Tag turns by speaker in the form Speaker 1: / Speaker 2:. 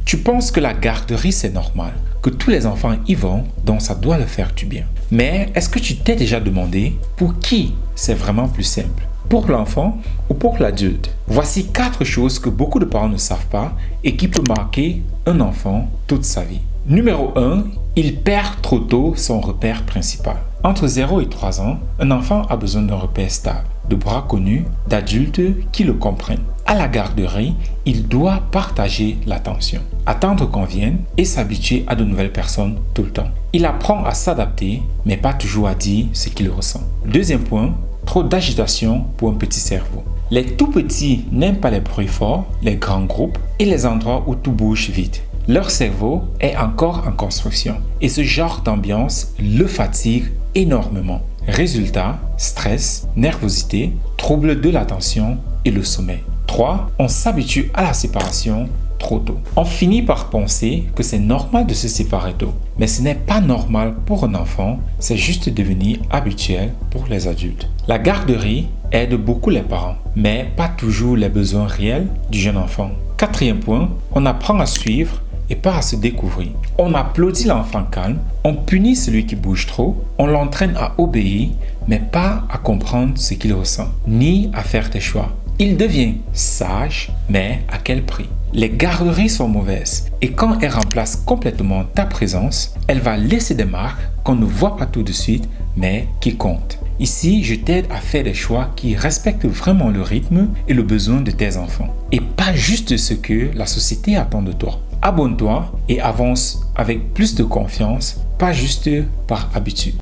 Speaker 1: Tu penses que la garderie c'est normal, que tous les enfants y vont, donc ça doit le faire du bien. Mais est-ce que tu t'es déjà demandé pour qui c'est vraiment plus simple? Pour l'enfant ou pour l'adulte? Voici 4 choses que beaucoup de parents ne savent pas et qui peuvent marquer un enfant toute sa vie. Numéro 1, il perd trop tôt son repère principal. Entre 0 et 3 ans, un enfant a besoin d'un repère stable, de bras connus, d'adultes qui le comprennent. À la garderie, il doit partager l'attention, attendre qu'on vienne et s'habituer à de nouvelles personnes tout le temps. Il apprend à s'adapter, mais pas toujours à dire ce qu'il ressent. Deuxième point, trop d'agitation pour un petit cerveau. Les tout petits n'aiment pas les bruits forts, les grands groupes et les endroits où tout bouge vite. Leur cerveau est encore en construction et ce genre d'ambiance le fatigue énormément. Résultat, stress, nervosité, troubles de l'attention et le sommeil. 3. On s'habitue à la séparation trop tôt. On finit par penser que c'est normal de se séparer tôt, mais ce n'est pas normal pour un enfant, c'est juste devenu habituel pour les adultes. La garderie aide beaucoup les parents, mais pas toujours les besoins réels du jeune enfant. 4e point, on apprend à suivre et pas à se découvrir. On applaudit l'enfant calme, on punit celui qui bouge trop, on l'entraîne à obéir, mais pas à comprendre ce qu'il ressent, ni à faire des choix. Il devient sage, mais à quel prix? Les garderies sont mauvaises et quand elles remplacent complètement ta présence, elle va laisser des marques qu'on ne voit pas tout de suite, mais qui comptent. Ici, je t'aide à faire des choix qui respectent vraiment le rythme et le besoin de tes enfants et pas juste ce que la société attend de toi. Abonne-toi et avance avec plus de confiance, pas juste par habitude.